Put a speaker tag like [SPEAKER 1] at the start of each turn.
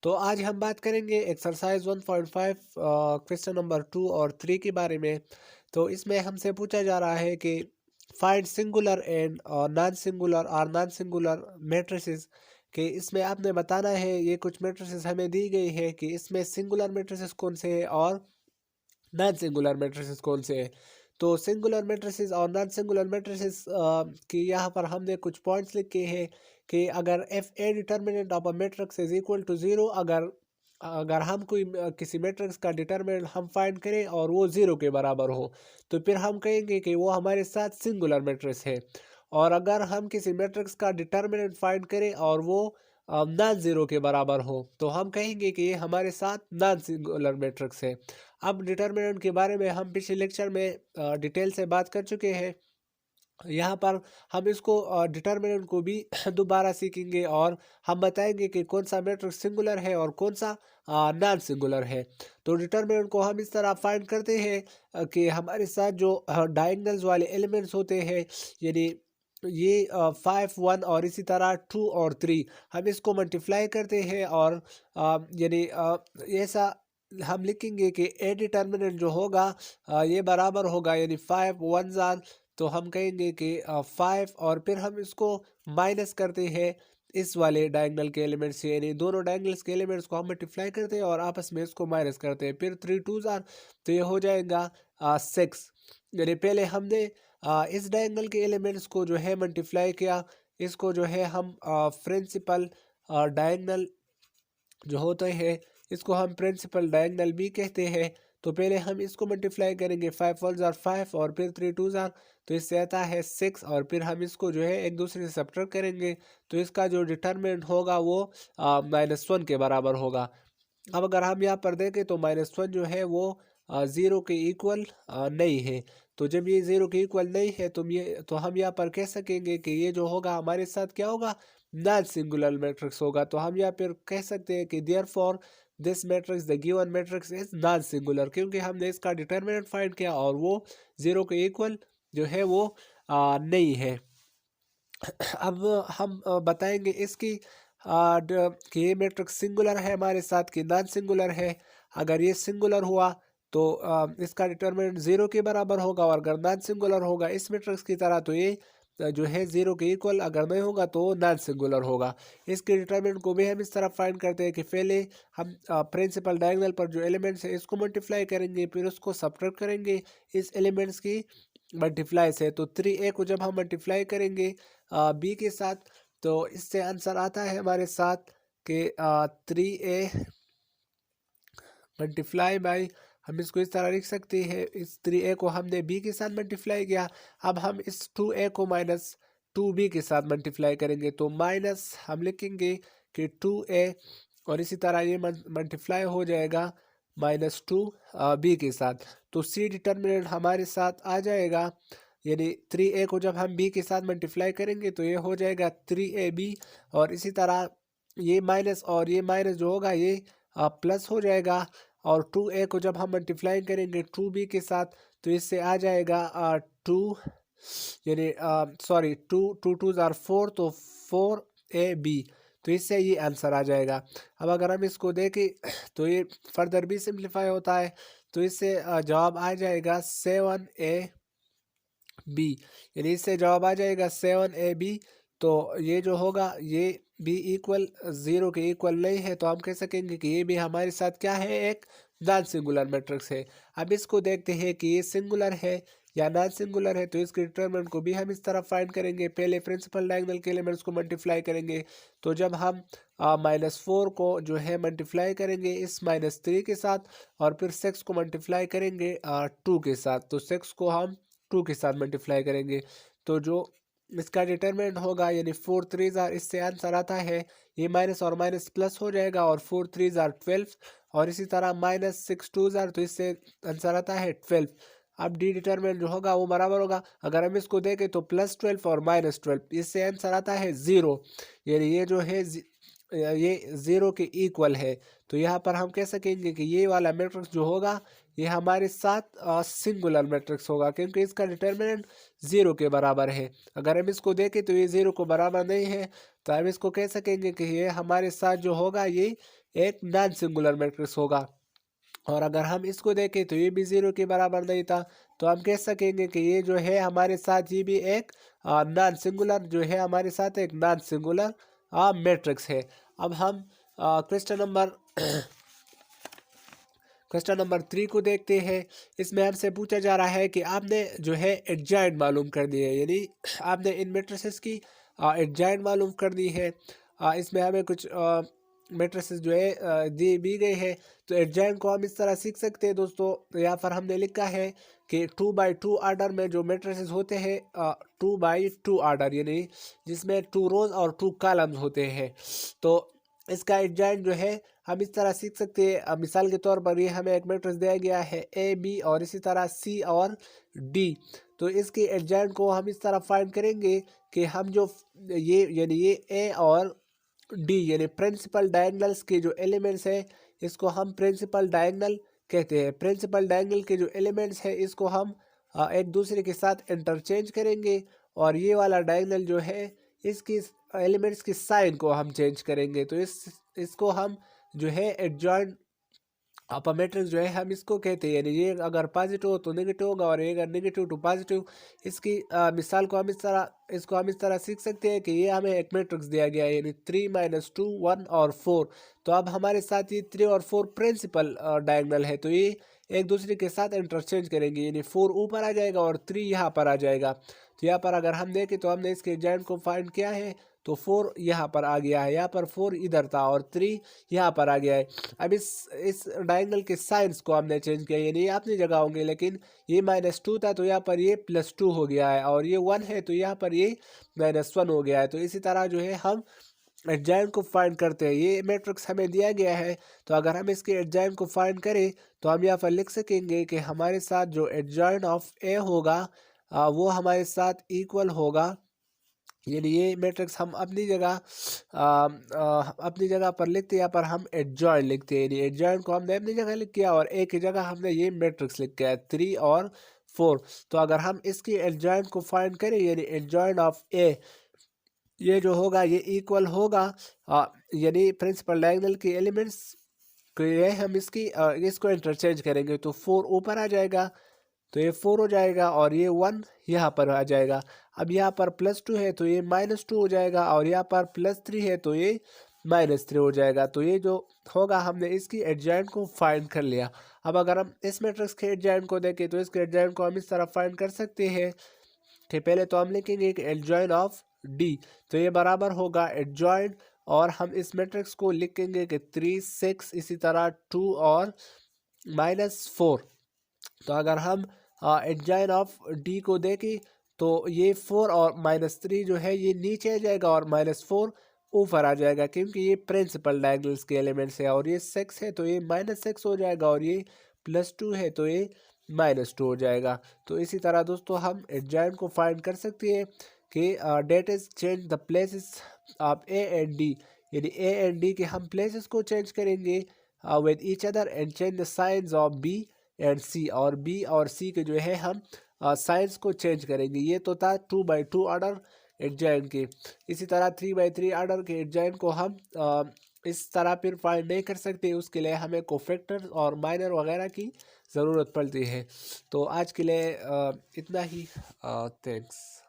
[SPEAKER 1] तो आज हम बात करेंगे एक्सरसाइज 1.5 क्वेश्चन नंबर 2 और 3 के बारे में। तो इसमें हमसे पूछा जा रहा है कि find singular and non singular और नॉन सिंगुलर मैट्रिसेस कि इसमें आपने बताना है। ये कुछ मैट्रिसेस हमें दी गई है कि इसमें सिंगुलर मैट्रिसेस कौन से हैं और नॉन सिंगुलर मैट्रिसेस कौन से हैं। तो सिंगुलर मैट्रिसेस और नॉन सिंगुलर मैट्रिसेस की यहाँ पर हमने कुछ पॉइंट्स लिखे हैं कि अगर if A determinant of a matrix is equal to zero, अगर अगर हम कोई किसी मैट्रिक्स का डिटर्मिनेंट हम फाइंड करें और वो ज़ीरो के बराबर हो, तो फिर हम कहेंगे कि वो हमारे साथ सिंगुलर मैट्रिक्स है। और अगर हम किसी मैट्रिक्स का डिटर्मिनेंट फाइंड करें और वो नॉन ज़ीरो के बराबर हो, तो हम कहेंगे कि ये हमारे साथ नॉन सिंगुलर मैट्रिक्स है। अब डिटर्मिनेंट के बारे में हम पिछले लेक्चर में डिटेल से बात कर चुके हैं। यहाँ पर हम इसको डिटर्मिनेंट को भी दोबारा सीखेंगे और हम बताएंगे कि कौन सा मैट्रिक्स सिंगुलर है और कौन सा नॉन सिंगुलर है। तो डिटर्मिनेंट को हम इस तरह फाइंड करते हैं कि हमारे साथ जो डायगोनल्स वाले एलिमेंट्स होते हैं, यानी ये 5 1 और इसी तरह 2 और 3, हम इसको मल्टीप्लाई करते हैं और यानी ऐसा हम लिखेंगे कि ए डिटर्मिनेंट जो होगा ये बराबर होगा, यानी 5 1 तो हम कहेंगे कि 5 और फिर हम इसको माइनस करते हैं इस वाले डायगोनल के एलिमेंट से, यानी दोनों डायगोनल्स के एलिमेंट्स को हम मल्टीप्लाई करते हैं और आपस में इसको माइनस करते हैं। फिर 3 2 तो ये हो जाएगा 6। यानी पहले हमने इस डायगोनल के एलिमेंट्स को जो है मल्टीप्लाई किया, इसको जो है हम प्रिंसिपल डायगोनल जो होते हैं इसको हम प्रिंसिपल डायगोनल भी कहते हैं। तो पहले हम इसको मल्टीप्लाई करेंगे, 5 1 5 और फिर 3 2 तो इससे आता है 6 और फिर हम इसको जो है एक दूसरे से सब्ट्रैक्ट करेंगे, तो इसका जो डिटर्मिनेंट होगा वो -1 के बराबर होगा। अब अगर हम यहाँ पर देखें तो -1 जो है वो ज़ीरो के इक्वल नहीं है। तो जब ये ज़ीरो के इक्वल नहीं है तो हम यहाँ पर कह सकेंगे कि ये जो होगा हमारे साथ क्या होगा, नॉन सिंगुलर मैट्रिक्स होगा। तो हम यहाँ पर कह सकते हैं कि therefore this matrix the given matrix is non singular, क्योंकि हमने इसका डिटर्मिनेंट फाइंड किया और वो ज़ीरो के इक्वल जो है वो नहीं है। अब हम बताएंगे इसकी कि ये मैट्रिक्स सिंगुलर है हमारे साथ कि नॉन सिंगुलर है। अगर ये सिंगुलर हुआ तो इसका डिटर्मिनेंट ज़ीरो के बराबर होगा, और अगर नॉन सिंगुलर होगा इस मैट्रिक्स की तरह तो ये जो है ज़ीरो के इक्वल अगर नहीं होगा तो नॉन सिंगुलर होगा। इसके डिटर्मिनेंट को भी हम इस तरह फाइंड करते हैं कि पहले हम प्रिंसिपल डायगोनल पर जो एलिमेंट्स है इसको मल्टीप्लाई करेंगे, फिर उसको सब्ट्रैक्ट करेंगे इस एलिमेंट्स की मल्टीप्लाई से। तो 3a को जब हम मल्टीप्लाई करेंगे बी के साथ, तो इससे आंसर आता है हमारे साथ कि 3a मल्टीप्लाई बाई, हम इसको इस तरह लिख सकते हैं, इस 3a को हमने b के साथ मल्टीप्लाई किया। अब हम इस 2a को -2b के साथ मल्टीप्लाई करेंगे, तो माइनस हम लिखेंगे कि 2a और इसी तरह ये मल्टीप्लाई हो जाएगा -2b के साथ। तो c डिटर्मिनेंट हमारे साथ आ जाएगा, यानी 3a को जब हम b के साथ मल्टीप्लाई करेंगे तो ये हो जाएगा 3ab, और इसी तरह ये माइनस और ये माइनस जो होगा ये प्लस हो जाएगा। और 2a को जब हम मल्टीप्लाई करेंगे 2b के साथ तो इससे आ जाएगा 2, यानी सॉरी 2 2 2 4, तो 4ab, तो इससे ये आंसर आ जाएगा। अब अगर हम इसको देखें तो ये फर्दर भी सिंप्लीफाई होता है, तो इससे जवाब आ जाएगा 7ab, यानी इससे जवाब आ जाएगा 7ab। तो ये जो होगा ये भी इक्वल ज़ीरो के इक्वल नहीं है, तो हम कह सकेंगे कि ये भी हमारे साथ क्या है, एक नॉन सिंगुलर मैट्रिक्स है। अब इसको देखते हैं कि ये सिंगुलर है या नॉन सिंगुलर है। तो इसके डिटर्मिनेंट को भी हम इस तरह फाइंड करेंगे, पहले प्रिंसिपल डायगोनल के एलिमेंट्स को मल्टीप्लाई करेंगे। तो जब हम -4 को जो है मल्टीप्लाई करेंगे इस -3 के साथ, और फिर 6 को मल्टीप्लाई करेंगे 2 के साथ, तो 6 को हम 2 के साथ मल्टीप्लाई करेंगे, तो जो इसका डिटर्मिनेंट होगा यानी 4 3 इससे आंसर आता है, ये माइनस और माइनस प्लस हो जाएगा, और 4 3 12, और इसी तरह -6 2 तो इससे आंसर आता है 12। अब डी डिटर्मिनेंट जो होगा वो बराबर होगा, अगर हम इसको देखें तो +12 और -12, इससे आंसर आता है 0, यानी ये जो है ये 0 के इक्वल है। तो यहाँ पर हम कह सकेंगे कि ये वाला मैट्रिक्स जो होगा ये हमारे साथ सिंगुलर मैट्रिक्स होगा, क्योंकि इसका डिटर्मिनेंट 0 के बराबर है। अगर हम इसको देखें तो ये 0 को बराबर नहीं है, तो हम इसको कह सकेंगे कि ये हमारे साथ जो होगा ये एक नॉन सिंगुलर मैट्रिक्स होगा। और अगर हम इसको देखें तो ये भी 0 के बराबर नहीं था, तो हम कह सकेंगे कि ये जो है हमारे साथ ये भी एक नॉन सिंगुलर जो है हमारे साथ एक नॉन सिंगुलर मैट्रिक्स है। अब हम क्वेश्चन नंबर क्वेश्चन नंबर 3 को देखते हैं। इसमें हमसे पूछा जा रहा है कि आपने जो है एडजॉइंट मालूम कर दी है, यानी आपने इन मैट्रिसेस की एडजॉइंट मालूम कर दी है। इसमें हमें कुछ मैट्रिसेस जो है दी गई है। तो एडजॉइंट को हम इस तरह सीख सकते हैं दोस्तों। तो यहाँ पर हमने लिखा है कि 2x2 आर्डर में जो मैट्रिसेस होते हैं 2x2 आर्डर, यानी जिसमें 2 रोज और 2 कॉलम्स होते हैं। तो इसका एडजॉइंट जो है हम इस तरह सीख सकते हैं। मिसाल के तौर पर ये हमें एक मैट्रिक्स दिया गया है ए बी और इसी तरह सी और डी। तो इसके एडजॉइंट को हम इस तरह फाइंड करेंगे कि हम जो ये यानी ये ए और डी यानी प्रिंसिपल डायगोनल्स के जो एलिमेंट्स है इसको हम प्रिंसिपल डायगोनल कहते हैं। प्रिंसिपल डायगोनल के जो एलिमेंट्स है इसको हम एक दूसरे के साथ इंटरचेंज करेंगे, और ये वाला डायगोनल जो है इसकी एलिमेंट्स की साइन को हम चेंज करेंगे। तो इसको हम जो है एडजॉइंट अपर मैट्रिक्स जो है हम इसको कहते हैं, यानी ये अगर पॉजिटिव हो तो नेगेटिव होगा और ये अगर नेगेटिव तो पॉजिटिव। इसकी मिसाल को हम इस तरह सीख सकते हैं कि ये हमें एक मैट्रिक्स दिया गया है, यानी 3 - 2 1 और 4। तो अब हमारे साथ ये 3 और 4 प्रिंसिपल डायगोनल है, तो ये एक दूसरे के साथ इंटरचेंज करेंगे, यानी 4 ऊपर आ जाएगा और 3 यहाँ पर आ जाएगा। तो यहाँ पर अगर हम देखें तो हमने इसके एडजॉइंट को फाइंड किया है, तो 4 यहाँ पर आ गया है, यहाँ पर 4 इधर था और 3 यहाँ पर आ गया है। अब इस डायगोनल के साइंस को हमने चेंज किया, यानी ये अपनी जगह होंगे, लेकिन ये -2 था तो यहाँ पर ये +2 हो गया है, और ये 1 है तो यहाँ पर ये -1 हो गया है। तो इसी तरह जो है हम एडजॉइंट को फाइंड करते हैं। ये मैट्रिक्स हमें दिया गया है, तो अगर हम इसके एडजॉइंट को फाइंड करें तो हम यहाँ पर लिख सकेंगे कि हमारे साथ जो एडजॉइंट ऑफ ए होगा वो हमारे साथ इक्वल होगा, यानी ये मैट्रिक्स हम अपनी जगह पर लिखते हैं, यहाँ पर हम एडजॉइंट लिखते हैं, यानी एडजॉइंट को हमने अपनी जगह लिख किया और ए की जगह हमने ये मैट्रिक्स लिख किया है 3 और 4। तो अगर हम इसकी एडजॉइंट को फाइंड करें, यानी एडजॉइंट ऑफ ए, ये जो होगा ये इक्वल होगा यानी प्रिंसिपल डायगोनल के एलिमेंट्स को ये हम इसको इंटरचेंज करेंगे, तो 4 ऊपर आ जाएगा तो ये 4 हो जाएगा और ये 1 यहाँ पर आ जाएगा। अब यहाँ पर +2 है तो ये -2 हो जाएगा, और यहाँ पर +3 है तो ये -3 हो जाएगा। तो ये जो होगा हमने इसकी एडजॉइंट को फाइंड कर लिया। अब अगर हम इस मैट्रिक्स के एडजॉइंट को देखें तो इसके एडजॉइंट को हम इस तरह फाइंड कर सकते हैं कि पहले तो हम लिखेंगे कि एडजॉइंट ऑफ डी, तो ये बराबर होगा एडजॉइंट, और हम इस मैट्रिक्स को लिखेंगे कि 3 6 इसी तरह 2 और -4। तो अगर हम एडजॉइंट ऑफ डी को देखें तो ये 4 और -3 जो है ये नीचे आ जाएगा और -4 ऊपर आ जाएगा, क्योंकि ये प्रिंसिपल डायगोनल्स के एलिमेंट्स है, और ये 6 है तो ये -6 हो जाएगा, और ये +2 है तो ये -2 हो जाएगा। तो इसी तरह दोस्तों हम एडजॉइंट को फाइंड कर सकते हैं कि det is change the places of A and D, यानी ए एंड डी के हम प्लेसेस को चेंज करेंगे with each other and change the signs of B and C, और बी और सी के जो है हम साइंस को चेंज करेंगे। ये तो था 2x2 आर्डर एडजॉइंट के। इसी तरह 3x3 आर्डर के एडजॉइंट को हम इस तरह फिर फाइंड नहीं कर सकते, उसके लिए हमें कोफैक्टर और माइनर वगैरह की ज़रूरत पड़ती है। तो आज के लिए इतना ही। थैंक्स।